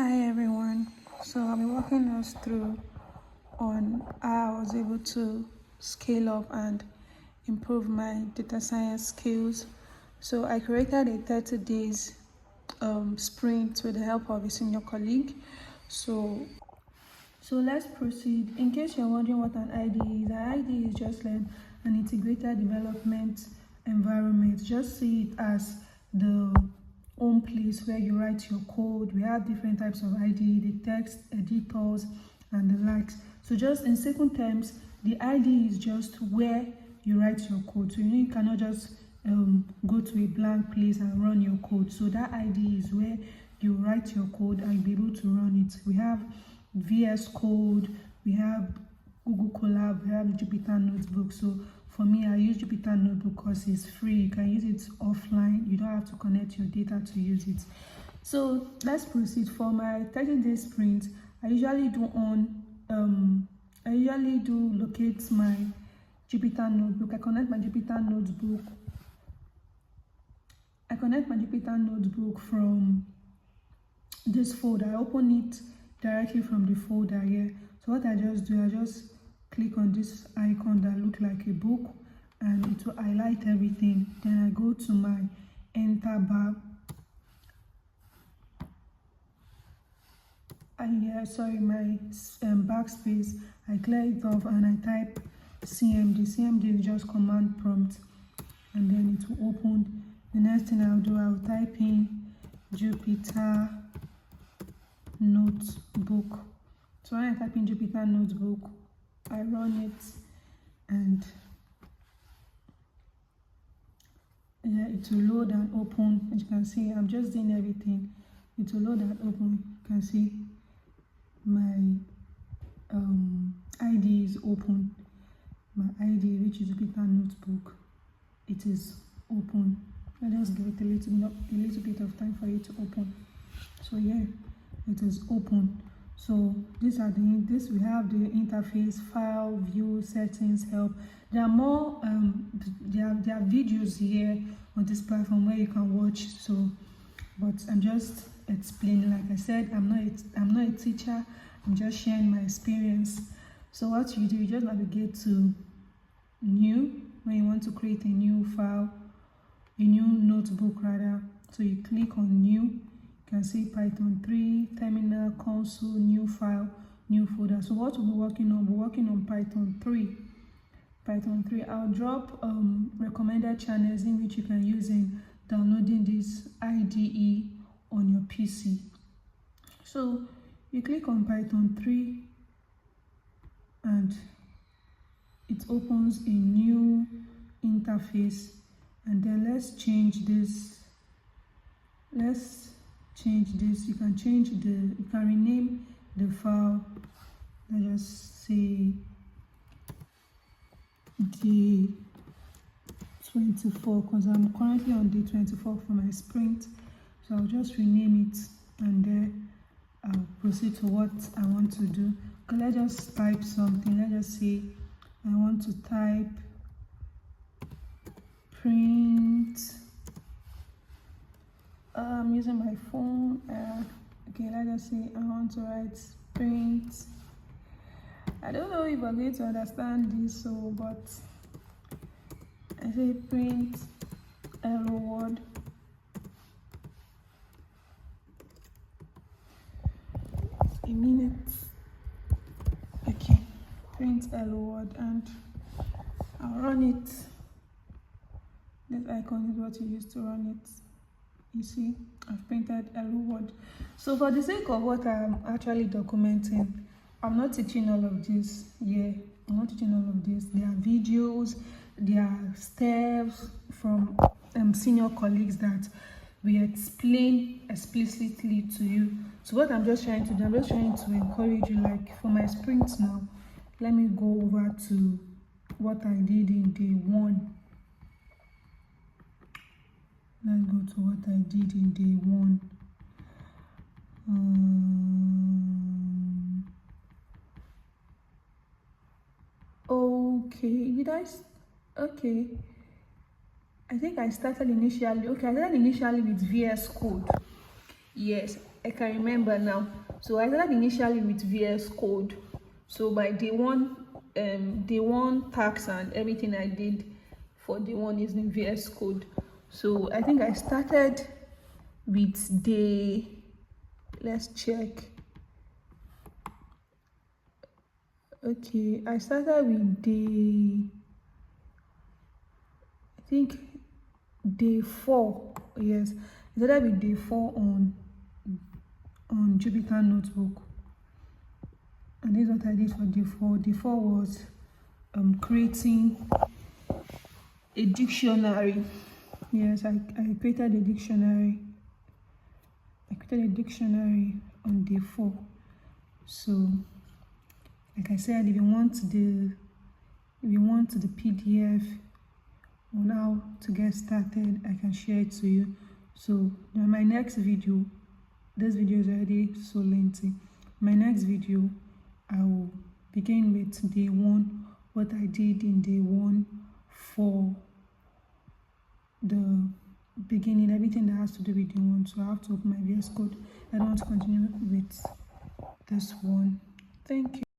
Hi everyone. So I'll be walking us through on how I was able to scale up and improve my data science skills. So I created a 30 days sprint with the help of a senior colleague. So let's proceed. In case you're wondering what an IDE is, an IDE is just like an integrated development environment. Just see it as the home place where you write your code. We have different types of IDE, the text editors and the likes. So just in simple terms, the IDE is just where you write your code. So you cannot just go to a blank place and run your code. So that IDE is where you write your code and be able to run it. We have VS Code, we have Google Colab, we have Jupyter Notebook. So for me, I use Jupyter Notebook because it's free. You can use it offline. You don't have to connect your data to use it. So let's proceed. For my 30-day sprint, I usually locate my Jupyter Notebook. I connect my Jupyter Notebook from this folder. I open it directly from the folder here. So what I just do, I just click on this icon that look like a book and it will highlight everything. Then I go to my enter bar. My backspace. I clear it off and I type CMD. CMD is just command prompt and then it will open. The next thing I'll do, I'll type in Jupyter Notebook. So when I type in Jupyter Notebook, I run it and it will load and open. As you can see, I'm just doing everything. It will load and open. You can see my ID is open. My ID, which is Jupyter Notebook, it is open. I'll just give it a little bit of time for it to open. So yeah, it is open. So we have the interface, file, view, settings, help. There are more there are videos here on this platform where you can watch. So but I'm just explaining. Like I said, I'm not a teacher. I'm just sharing my experience. So what you do, you just navigate to new when you want to create a new file, a new notebook rather. So you click on new. You can see Python 3, terminal, console, new file, new folder. So what we'll be working on, Python 3. Python 3. I'll drop recommended channels in which you can use in downloading this IDE on your PC. So you click on Python 3 and it opens a new interface. And then let's change this. You can rename the file. Let's just say day 24 because I'm currently on day 24 for my sprint. So I'll just rename it and then I'll proceed to what I want to do. Okay, let's just type something. Let's just say I want to type print. I'm using my phone. Okay, let's just say I want to write print. I don't know if I'm going to understand this, but I say print hello world. A minute. Okay, print hello world and I'll run it. This icon is what you use to run it. You see, I've printed hello world. So for the sake of what I'm actually documenting, I'm not teaching all of this. Yeah, I'm not teaching all of this. There are videos, there are steps from senior colleagues that we explain explicitly to you. So what I'm just trying to do, I'm just trying to encourage you, like for my sprint now, let me go over to what I did in day 1. Let's go to what I did in day 1. Okay. I think I started initially with VS Code. Yes, I can remember now. So I started initially with VS Code. So by day one tax and everything I did for day one is in VS Code. So I think I started with day, let's check. Okay, I started with day, I think day 4. Yes, I started with day 4 on Jupyter Notebook. And this is what I did for day 4. Day 4 was creating a dictionary. Yes, I created a dictionary. I created a dictionary on day 4. So, like I said, if you want the PDF on how to get started, I can share it to you. So, in my next video, this video is already so lengthy. My next video, I will begin with day 1, what I did in day 1 for the beginning, everything that has to do with day 1. So I have to open my VS Code. I don't want to continue with this one. Thank you.